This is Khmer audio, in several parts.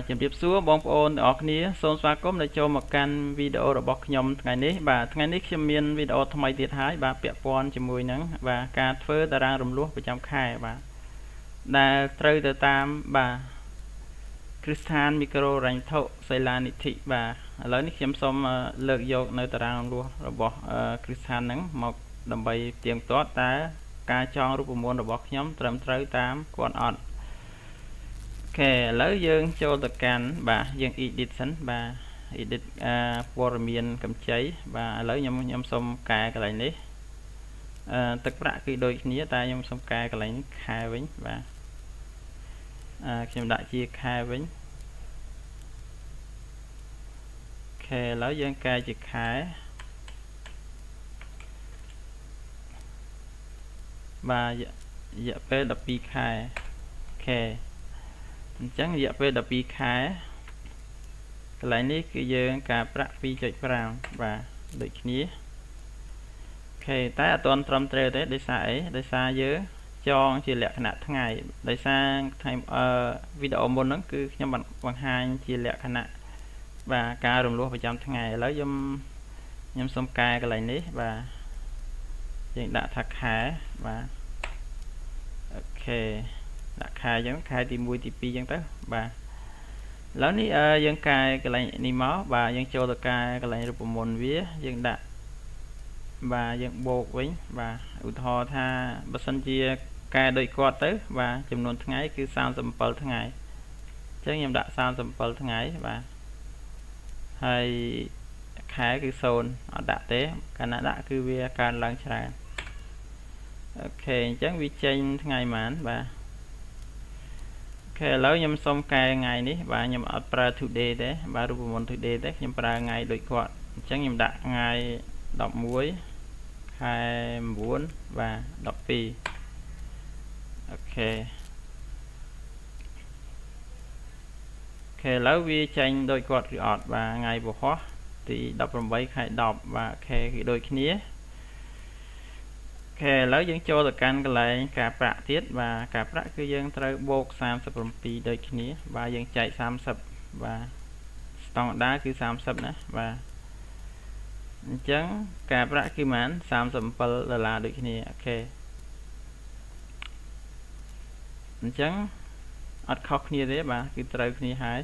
ជំរាបសួរបងប្អូនទាំងអស់គ្នាសូមស្វាគមន៍ដែលចូលមកកាន់វីដេអូរបស់ខ្ញុំថ្ងៃនេះថ្ងៃនេះខ្ញុំមានវីដេអូថ្មីទៀតហើយពាក់ព័ន្ធជាមួយនឹងការធ្វើតារាងរំលោះប្រចាំខែដែលត្រូវទៅតាមគ្រឹះស្ថានមីក្រូហិរញ្ញវត្ថុសីលានិធិឥឡូវនេះខ្ញុំសូមលើកយកនៅតារាងរំលោះរបស់គ្រឹះស្ថានហ្នឹងមកដើម្បីទៀងទាត់តើការចងរូបមន្តរបស់ខ្ញុំត្រឹមត្រូវតាមគាត់អត់អូខេឥឡូវយើងចូលទៅកាន់យើង edit សិនedit ព័ត៌មានកម្ចីឥឡូវខ្ញុំសូមកែកន្លែងនេះទឹកប្រាក់គឺដូចគ្នាតែខ្ញុំសូមកែកន្លែងនេះខែវិញខ្ញុំដាក់ជាខែវិញអូខេឥឡូវយើងកែជាខែរយៈពេល12ខែអូខេអញ្ចឹងរយៈពេល12ខែកន្លែងនេះគឺយើងការប្រាក់ 2.5 ដូចគ្នាអូខេតែអត់ទាន់ត្រឹមត្រូវទេដោយសារអីដោយសារយើងចងជាលក្ខណៈថ្ងៃដោយសារថ្ងៃវីដេអូមុនហ្នឹងគឺខ្ញុំបង្ហាញជាលក្ខណៈការរំលោះប្រចាំថ្ងៃឥឡូវខ្ញុំសូមកែកន្លែងនេះយើងដាក់ថាខែអូខេដាក់ខែអញ្ចឹងខែទី1ទី2អញ្ចឹងទៅឥឡូវនេះយើងកែកន្លែងនេះមកយើងចូលទៅកែកន្លែងរូបមន្តវាយើងដាក់យើងបូកវិញឧទាហរណ៍ថាបើសិនជាកែដូចគាត់ទៅចំនួនថ្ងៃគឺ37ថ្ងៃអញ្ចឹងខ្ញុំដាក់37ថ្ងៃហើយខែគឺ0អត់ដាក់ទេកាលណាដាក់គឺវាកើនឡើងច្រើនអូខេអញ្ចឹងវាចេញថ្ងៃប៉ុន្មានអូខេឥឡូវខ្ញុំសុំកែថ្ងៃនេះខ្ញុំអត់ប្រើ today ទេរូបមន្ត today ទេខ្ញុំប្រើថ្ងៃដូចគាត់អញ្ចឹងខ្ញុំដាក់ថ្ងៃ11ខែ9 12អូខេឥឡូវវាចេញដូចគាត់ឬអត់ថ្ងៃពហុទី18ខែ10អូខេគឺដូចគ្នាអូខេឥឡូវយើងចូលទៅកាន់កន្លែងការប្រាក់ទៀតការប្រាក់គឺយើងត្រូវបូក37ដូចគ្នាយើងចែក30ស្តង់ដារគឺ30ណាអញ្ចឹងការប្រាក់គឺប៉ុន្មាន$37ដូចគ្នាអូខេអញ្ចឹងអត់ខុសគ្នាទេគឺត្រូវគ្នាហើយ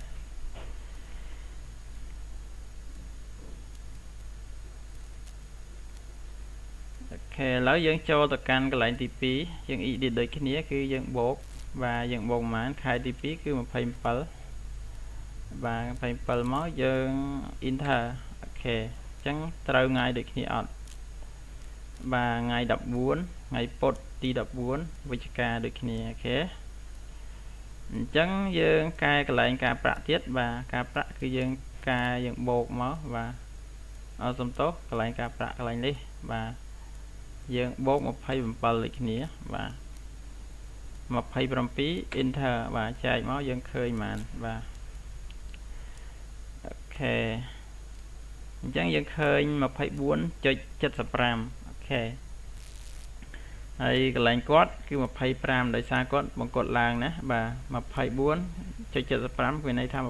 អូខេឥឡូវយើងចូលទៅកាន់កន្លែងទី2យើង edit ដូចគ្នាគឺយើងបូកយើងបូកប៉ុន្មានខែទី2គឺ27 27មកយើង enter អូខេអញ្ចឹងត្រូវថ្ងៃដូចគ្នាអត់ថ្ងៃ14ថ្ងៃពុធទី14វិច្ឆិកាដូចគ្នាអូខេអញ្ចឹងយើងកែកន្លែងការប្រាក់ទៀតការប្រាក់គឺយើងយើងបូកមកសំទោសកន្លែងការប្រាក់កន្លែងនេះយើងបូក27ដូចគ្នា27 enter ចែកមកយើងឃើញប៉ុន្មានអូខេអញ្ចឹងយើងឃើញ 24.75 អូខេហើយកន្លែងគាត់គឺ25ដោយសារគាត់បង្កត់ឡើងណា24.75 គឺន័យថា$25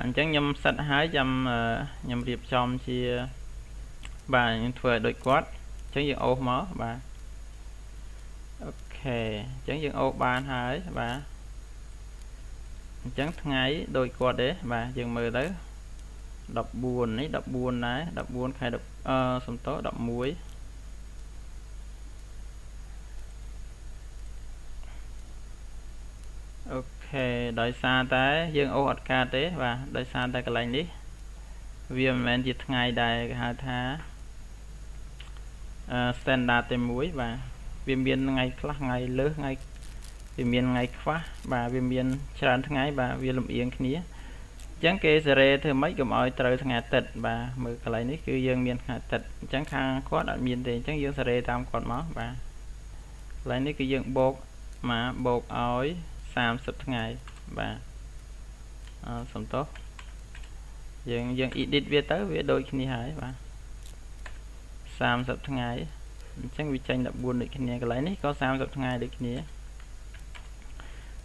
អញ្ចឹងខ្ញុំសិតហើយខ្ញុំរៀបចំជាខ្ញុំធ្វើឲ្យដូចគាត់អញ្ចឹងយើងអូសមកអូខេអញ្ចឹងយើងអូសបានហើយអញ្ចឹងថ្ងៃដូចគាត់ទេយើងមើលទៅ14នេះ14ដែរ14ខែសំទោស11អូខេដោយសារតែយើងអូសអត់កើតទេដោយសារតែកន្លែងនេះវាមិនមែនជាថ្ងៃដែលគេហៅថា standard តែមួយវាមានថ្ងៃខ្លះថ្ងៃលើសថ្ងៃវាមានថ្ងៃខ្វះវាមានច្រើនថ្ងៃវាលំអៀងគ្នាអញ្ចឹងគេសារ៉េធ្វើម៉េចកុំឲ្យត្រូវថ្ងៃអាទិត្យមើលកន្លែងនេះគឺយើងមានថ្ងៃអាទិត្យអញ្ចឹងខាងគាត់អត់មានទេអញ្ចឹងយើងសារ៉េតាមគាត់មកកន្លែងនេះគឺយើងបូកឲ្យ30ថ្ងៃសំទោសយើង edit វាទៅវាដូចគ្នាហើយ 30 ថ្ងៃអញ្ចឹងវាចេញ14ដូចគ្នាកន្លែងនេះក៏30ថ្ងៃដូចគ្នា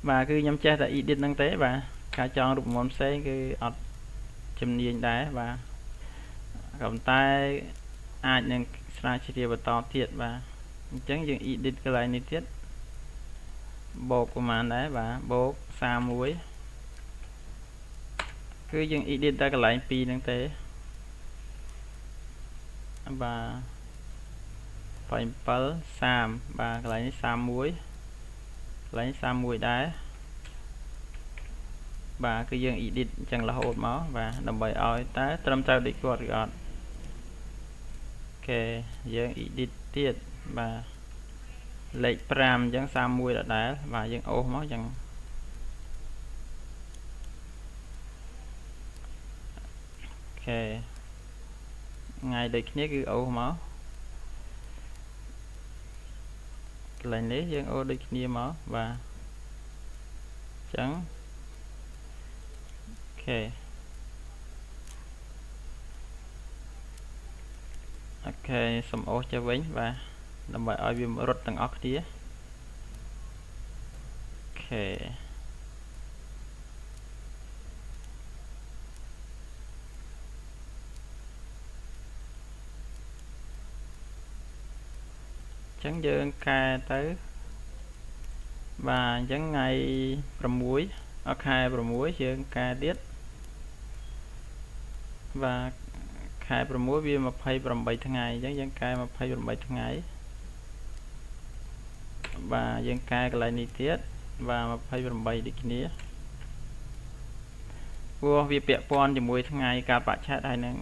បាទគឺខ្ញុំចេះតែ edit ហ្នឹងទេបាទការចងរូបមន្តផ្សេងគឺអត់ជំនាញដែរបាទក៏ប៉ុន្តែអាចនឹងស្រាវជ្រាវបន្តទៀតបាទអញ្ចឹងយើង edit កន្លែងនេះទៀតបូកប្រហែលដែរបាទបូក31គឺយើង edit តែកន្លែង2ហ្នឹងទេបាទ7 30បាទកន្លែងនេះ31កន្លែង31ដែរបាទគឺយើង edit អញ្ចឹងរហូតមកបាទដើម្បីឲ្យតើត្រឹមត្រូវដូចគាត់ឬអត់អូខេយើង edit ទៀតបាទលេខ5អញ្ចឹង31ដដែលបាទយើងអូសមកអញ្ចឹងអូខេថ្ងៃដូចគ្នាគឺអូសមកកន្លែងនេះយើងអូសដូចគ្នាមកបាទអញ្ចឹងអូខេអូខេសូមអូសទៅវិញបាទដើម្បីឲ្យវារត់ទាំងអស់គ្នាអូខេអញ្ចឹងយើងកែទៅបាទអញ្ចឹងថ្ងៃ6ខែ6យើងកែទៀតបាទខែ6វា28ថ្ងៃអញ្ចឹងយើងកែ28ថ្ងៃបាទយើងកែកន្លែងនេះទៀតបាទ28ដូចគ្នាព្រោះវាពាក់ព័ន្ធជាមួយថ្ងៃកាលបច្ចៈហើយនឹង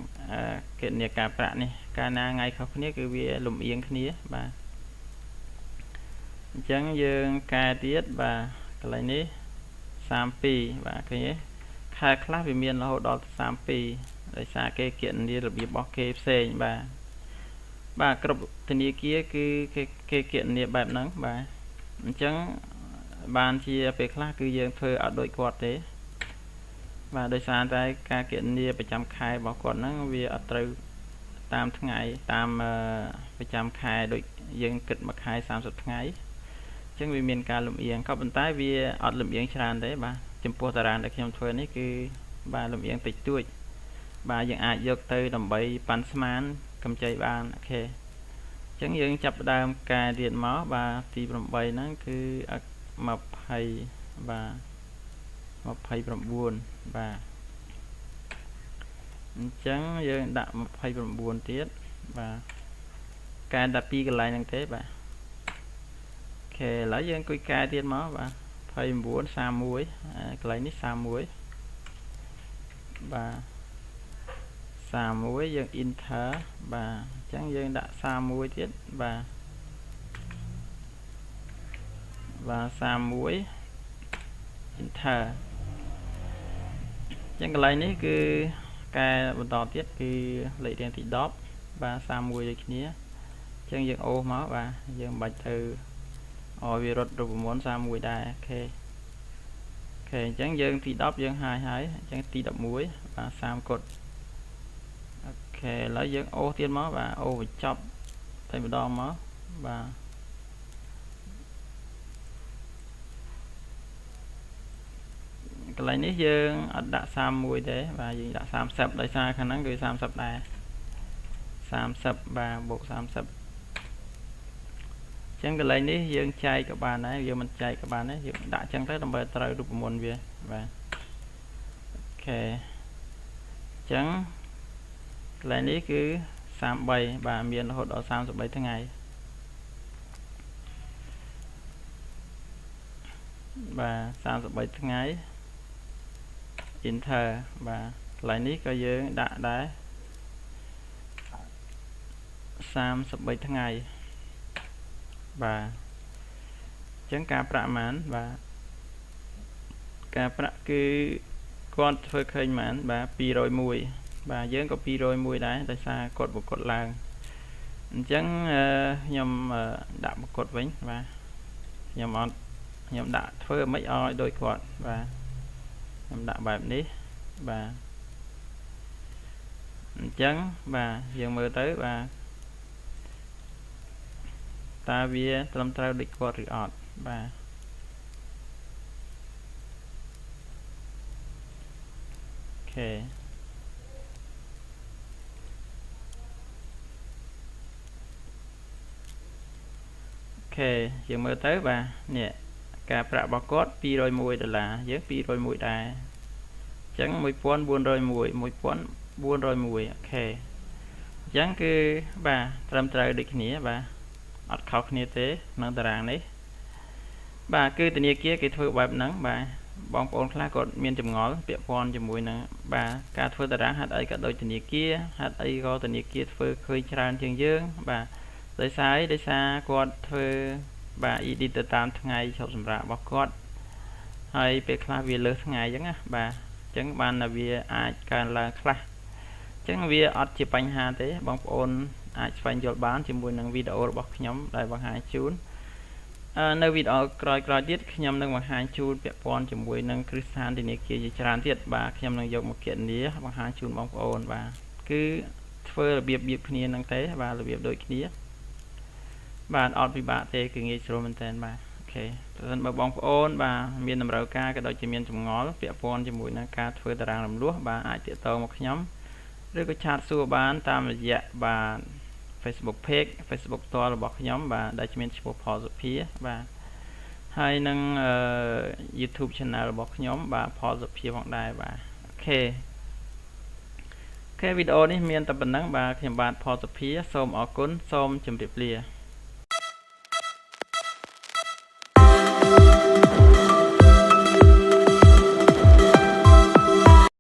គណនាការប្រាក់នេះកាលណាថ្ងៃខុសគ្នាគឺវាលំអៀងគ្នាបាទអញ្ចឹងយើងកែទៀតបាទកន្លែងនេះ32បាទឃើញទេខែខ្លះវាមានរហូតដល់32ដោយសារគេគណនារបៀបរបស់គេផ្សេងបាទគ្រប់ធនាគារគឺគេគណនាបែបហ្នឹងបាទអញ្ចឹងបានជាពេលខ្លះគឺយើងធ្វើអត់ដូចគាត់ទេបាទដោយសារតែការគណនាប្រចាំខែរបស់គាត់ហ្នឹងវាអត់ត្រូវតាមថ្ងៃតាមប្រចាំខែដូចយើងគិតមួយខែ30ថ្ងៃអញ្ចឹងវាមានការលំអៀងក៏ប៉ុន្តែវាអត់លំអៀងច្រើនទេបាទចំពោះតារាងដែលខ្ញុំធ្វើនេះគឺបាទលំអៀងតិចតួចបាទយើងអាចយកទៅដើម្បីប៉ាន់ស្មានកម្ចីបានអូខេអញ្ចឹងយើងចាប់ផ្ដើមការរៀនមកបាទទី8ហ្នឹងគឺ20បាទ29បាទអញ្ចឹងយើងដាក់29ទៀតបាទកែតែ2កន្លែងហ្នឹងទេបាទអូខេឥឡូវយើងអង្គុយកែទៀតមកបាទ29 31កន្លែងនេះ31បាទ31យើង enter បាទអញ្ចឹងយើងដាក់31ទៀតបាទ31 enter អញ្ចឹងកន្លែងនេះគឺកែបន្តទៀតគឺលេខរៀងទី10បាទ31ដូចគ្នាអញ្ចឹងយើងអូសមកបាទយើងមិនបាច់ទៅឲ្យវារត់រូបមន្ត31ដែរអូខេអញ្ចឹងយើងទី10យើងហើយអញ្ចឹងទី11បាទ30កុដអូខេឥឡូវយើងអូសទៀតមកបាទអូសបញ្ចប់តែម្ដងមកបាទកន្លែងនេះយើងអត់ដាក់31ទេបាទយើងដាក់30ដោយសារខាងហ្នឹងគឺ30ដែរ30បាទបូក30អញ្ចឹងកន្លែងនេះយើងចែកក៏បានដែរយើងមិនចែកក៏បានដែរយើងដាក់អញ្ចឹងទៅដើម្បីត្រូវរូបមន្តវាបាទអូខេអញ្ចឹងកន្លែងនេះគឺ33បាទមានរហូតដល់33ថ្ងៃបាទ33ថ្ងៃ enter បាទកន្លែងនេះក៏យើងដាក់ដែរ33ថ្ងៃបាទអញ្ចឹងការប្រាក់ប៉ុន្មានបាទការប្រាក់គឺគាត់ធ្វើឃើញប៉ុន្មានបាទ201បាទយើងក៏201ដែរដោយសារគាត់បង្កត់ឡើងអញ្ចឹងខ្ញុំដាក់បង្កត់វិញបាទខ្ញុំដាក់ធ្វើមិនឲ្យដូចគាត់បាទខ្ញុំដាក់បែបនេះបាទអញ្ចឹងបាទយើងមើលទៅបាទ តាវាត្រឹមត្រូវដូចគាត់ឬអត់បាទអូខេយើងមើលទៅបាទនេះការប្រាក់របស់គាត់$201យើង201ដែរអញ្ចឹង1401អូខេអញ្ចឹងគឺបាទត្រឹមត្រូវដូចគ្នាបាទអត់ខុសគ្នាទេក្នុងតារាងនេះបាទគឺធនាគារគេធ្វើបែបហ្នឹងបាទបងប្អូនខ្លះគាត់មានចម្ងល់ពាក់ព័ន្ធជាមួយនឹងបាទការធ្វើតារាងហេតុអីក៏ដូចធនាគារហេតុអីក៏ធនាគារធ្វើឃើញច្រើនជាងយើងបាទដោយសារគាត់ធ្វើបាទ edit ទៅតាមថ្ងៃឈប់សម្រាករបស់គាត់ហើយពេលខ្លះវាលើសថ្ងៃអញ្ចឹងណាបាទអញ្ចឹងបានតែវាអាចកើនឡើងខ្លះអញ្ចឹងវាអត់ជាបញ្ហាទេបងប្អូនអាចស្វែងយល់បានជាមួយនឹងវីដេអូរបស់ខ្ញុំដែលបង្ហាញជូននៅវីដេអូក្រោយៗទៀតខ្ញុំនឹងបង្ហាញជូនពាក់ព័ន្ធជាមួយនឹងគ្រឹះស្ថានធនាគារជាច្រើនទៀតបាទខ្ញុំនឹងយកមកគណនាបង្ហាញជូនបងប្អូនបាទគឺធ្វើរបៀបគ្នានឹងទេបាទរបៀបដូចគ្នាបាទអត់ពិបាកទេគឺងាយស្រួលមែនតើបាទអូខេប្រសិនបើបងប្អូនបាទមានតម្រូវការក៏ដូចជាមានចម្ងល់ពាក់ព័ន្ធជាមួយនឹងការធ្វើតារាងរំលោះបាទអាចទាក់ទងមកខ្ញុំឬក៏ឆាតសួរបានតាមរយៈបាទ Facebook page Facebook ផ្ទាល់របស់ខ្ញុំបាទដែលមានឈ្មោះ ផលសុភាបាទហើយនឹងYouTube channel របស់ខ្ញុំបាទផលសុភាផងដែរបាទអូខេវីដេអូនេះមានតែប៉ុណ្ណឹងបាទខ្ញុំបាទផលសុភាសូមអរគុណសូមជម្រាបលា